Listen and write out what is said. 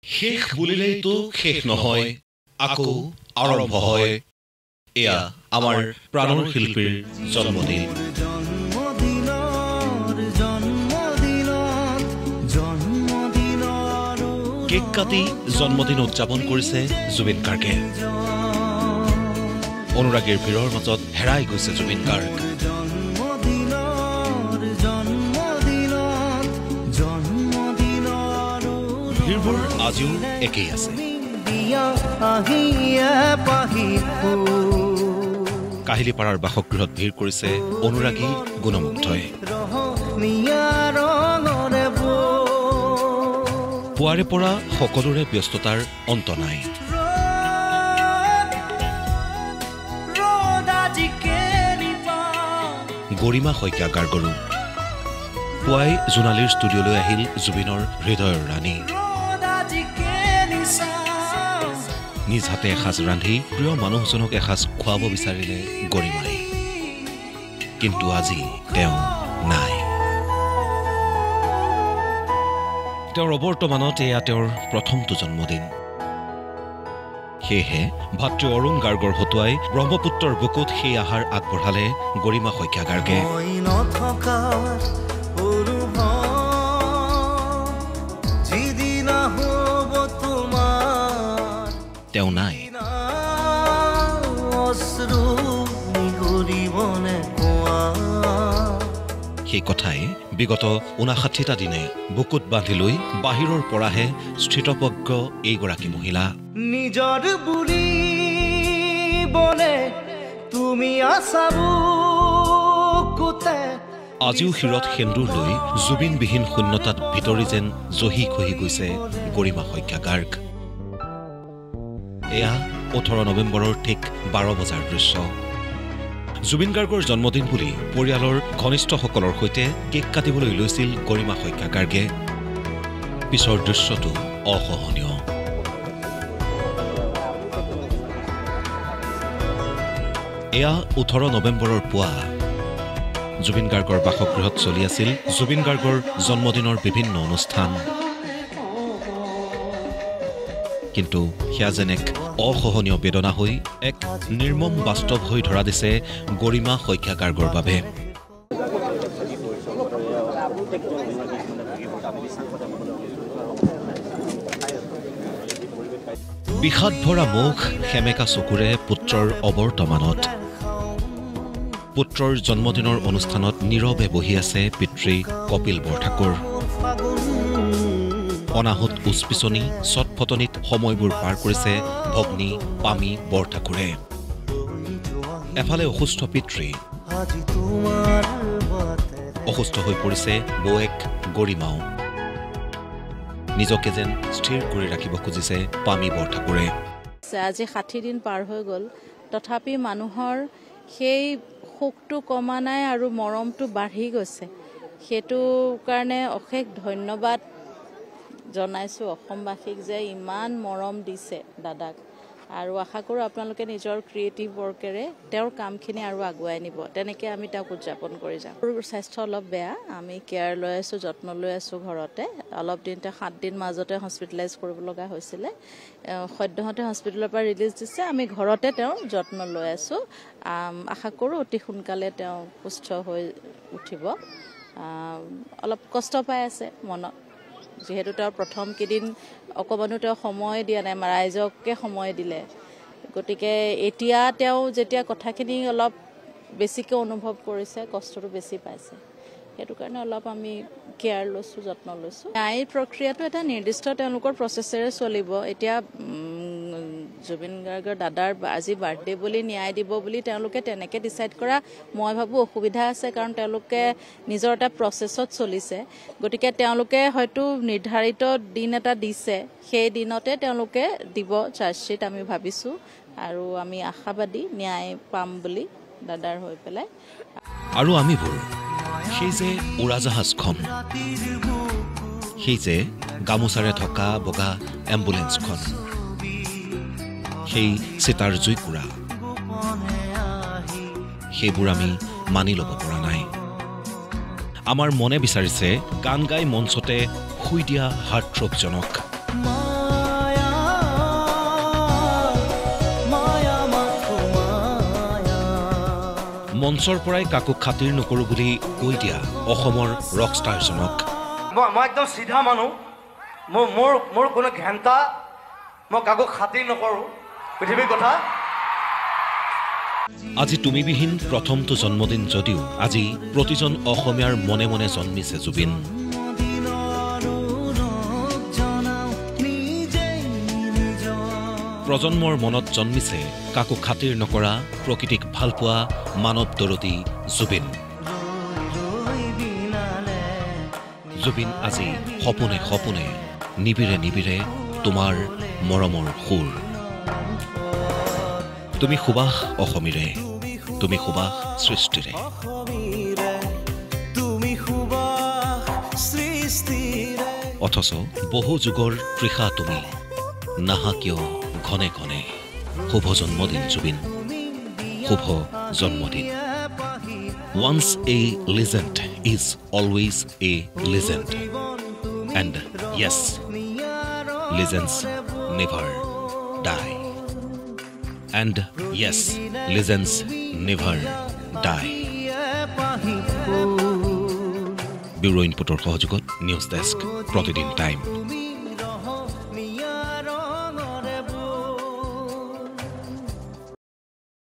শেষ বুলিলেইতো শেষ নহয়, আকৌ আৰম্ভ হয়। এয়া আমাৰ প্ৰাণৰ শিল্পীৰ জন্মদিন। কেক কাটি জন্মদিন উদযাপন কৰিছে জুবিন গাৰ্গে। অনুৰাগীৰ ভিৰৰ মাজত হেৰাই গৈছে জুবিন গাৰ্গ। ভিৰবোৰ আজিও একেই আছে। কাহিলীপাৰাৰ বাসগৃহত ভিৰ কৰিছে অনুৰাগী গুণমুগ্ধই। পুৱাৰে পৰা সকলোৰে ব্যস্ততাৰ অন্ত নাই। গৰিমা শইকীয়া গাৰ্গৰো পুৱাই জোনালীৰ ষ্টুডিঅ'লৈ আহিল জুবিনৰ হৃদয়ৰ ৰাণী। নিজ হাতে এসাঁজ ৰান্ধি প্ৰিয় মানুহজনক এসাঁজ খুৱাব বিচাৰিলে গৰিমাই, কিন্তু আজি তেওঁ নাই। তেওঁৰ অৱৰ্তমানত এয়া তেওঁৰ প্ৰথমটো জন্মদিন। সেয়েহে ভাতৃ অৰুণ গাৰ্গৰ হতুৱাই ব্ৰহ্মপুত্ৰৰ বুকুত সেই আহাৰ আগবঢ়ালে গৰিমা শইকীয়া গাৰ্গে। তেওঁ নাই। সেই কথাই বিগত 59টা দিনে বুকুত বান্ধি লৈ বাহিৰৰ পৰাহে স্থিতপ্ৰজ্ঞ এইগৰাকী মহিলা। নিজৰ বুলি বলে তুমি আজিও শিৰত সেন্দুৰ লৈ জুবিনবিহীন শূন্যতাত ভিতৰি যেন জহি খহি গৈছে গৰিমা শইকীয়া গাৰ্গ। এয়া 18 নৱেম্বৰৰ ঠিক 12 বজাৰ দৃশ্য। জুবিন গাৰ্গৰ জন্মদিন বুলি পৰিয়ালৰ ঘনিষ্ঠসকলৰ সৈতে কেক কাটিবলৈ লৈছিল গৰিমা শইকীয়া গাৰ্গে। পিছৰ দৃশ্যটো অসহনীয়। এয়া 18 নৱেম্বৰৰ পুৱা জুবিন গাৰ্গৰ বাসগৃহত চলি আছিল জুবিন গাৰ্গৰ জন্মদিনৰ বিভিন্ন অনুষ্ঠান। কিন্তু সেয়া যেন এক অসহনীয় বেদনা হৈ এক নিৰ্মম বাস্তৱ হৈ ধৰা দিছে গৰিমা শইকীয়া গাৰ্গৰ বাবে। বিষাদ ভৰা মুখ, সেমেকা চকুৰে পুত্ৰৰ অৱৰ্তমানত। পুত্ৰৰ জন্মদিনৰ অনুষ্ঠানত নীৰৱে বহি আছে পিতৃ কপিল বৰঠাকুৰ। অনাহুত উচপিচনি চটফটনিত সময়বোৰ পাৰ কৰিছে ভগ্নী পামী বৰঠাকুৰে। এফালে অসুস্থ পিতৃ, অসুস্থ হৈ পৰিছে বৌৱেক গৰিমাও। নিজকে যেন স্থিৰ কৰি ৰাখিব খুজিছে পামী বৰঠাকুৰে। আজি 60 দিন পাৰ হৈ গ'ল, তথাপি মানুহৰ সেই শোকটো কমা নাই আৰু মৰমটো বাঢ়ি গৈছে। সেইটো কাৰণে অশেষ ধন্যবাদ জনাইছোঁ অসমবাসীক যে ইমান মৰম দিছে দাদাক, আৰু আশা কৰোঁ আপোনালোকে নিজৰ ক্ৰিয়েটিভ ৱৰ্কেৰে তেওঁৰ কামখিনি আৰু আগুৱাই নিব। তেনেকৈ আমি তেওঁক উদযাপন কৰি যাম। স্বাস্থ্য অলপ বেয়া, আমি কেয়াৰ লৈ আছোঁ, যত্ন লৈ আছোঁ ঘৰতে। অলপ দিনতে 7 দিন মাজতে হস্পিটেলাইজ কৰিব লগা হৈছিলে। সদ্যহতে হস্পিটেলৰ পৰা ৰিলিজ দিছে, আমি ঘৰতে তেওঁৰ যত্ন লৈ আছোঁ। আশা কৰোঁ অতি সোনকালে তেওঁ সুস্থ হৈ উঠিব। অলপ কষ্ট পাই আছে মনত, যিহেতু তেওঁৰ প্ৰথম কেইদিন অকণমানো তেওঁ সময় দিয়া নাই, ৰাইজকে সময় দিলে। গতিকে এতিয়া তেওঁ যেতিয়া কথাখিনি অলপ বেছিকৈ অনুভৱ কৰিছে, কষ্টটো বেছি পাইছে। সেইটো কাৰণে অলপ আমি কেয়াৰ লৈছোঁ, যত্ন লৈছোঁ। ন্যায়িক প্ৰক্ৰিয়াটো এটা নিৰ্দিষ্ট তেওঁলোকৰ প্ৰচেছেৰে চলিব। এতিয়া জুবিন গাৰ্গৰ দাদাৰ আজি বাৰ্থডে বুলি ন্যায় দিব বুলি তেওঁলোকে তেনেকৈ ডিচাইড কৰা মই ভাবোঁ অসুবিধা আছে, কাৰণ তেওঁলোকে নিজৰ এটা প্ৰচেছত চলিছে। গতিকে তেওঁলোকে হয়তো নিৰ্ধাৰিত দিন এটা দিছে, সেই দিনতে তেওঁলোকে দিব চাৰ্জশ্বীট আমি ভাবিছোঁ, আৰু আমি আশাবাদী ন্যায় পাম বুলি দাদাৰ হৈ পেলাই। আৰু আমিবোৰ সেই যে উৰাজাহাজখন, সেই যে গামোচাৰে থকা বগা এম্বুলেন্সখন, সেই চিতাৰ জুইকুৰা, সেইবোৰ আমি মানি ল'ব পৰা নাই। আমাৰ মনে বিচাৰিছে গান গাই মঞ্চতে শুই দিয়া হাৰ্টথ্ৰবজনক। মঞ্চৰ পৰাই কাকো খাতিৰ নকৰো বুলি কৈ দিয়া অসমৰ ৰকষ্টাৰজনক মই একদম সিধা মানুহ মোৰ কোনো ঘেণ্টা মই কাকো খাতিৰ নকৰো পৃথিৱীৰ কথা আজি তুমিবিহীন প্ৰথমটো জন্মদিন যদিও আজি প্ৰতিজন অসমীয়াৰ মনে মনে জন্মিছে জুবিন প্ৰজন্মৰ মনত জন্মিছে কাকো খাতিৰ নকৰা প্ৰকৃতিক ভালপোৱা মানৱ দৰদী জুবিন জুবিন আজি সপোনে সপোনে নিবিৰে নিবিৰে তোমাৰ মৰমৰ সুৰ তুমি সুবাস অসমীৰে তুমি সুবাস সৃষ্টিৰে অথচ বহু যুগৰ তৃষা তুমি নাহা কিয় ঘনে ঘনে শুভ জন্মদিন জুবিন শুভ জন্মদিন Once a legend is always a legend and yes legends never die and yes legends never die Bureau Inputor সহযোগত নিউজ ডেস্ক প্ৰতিদিন টাইম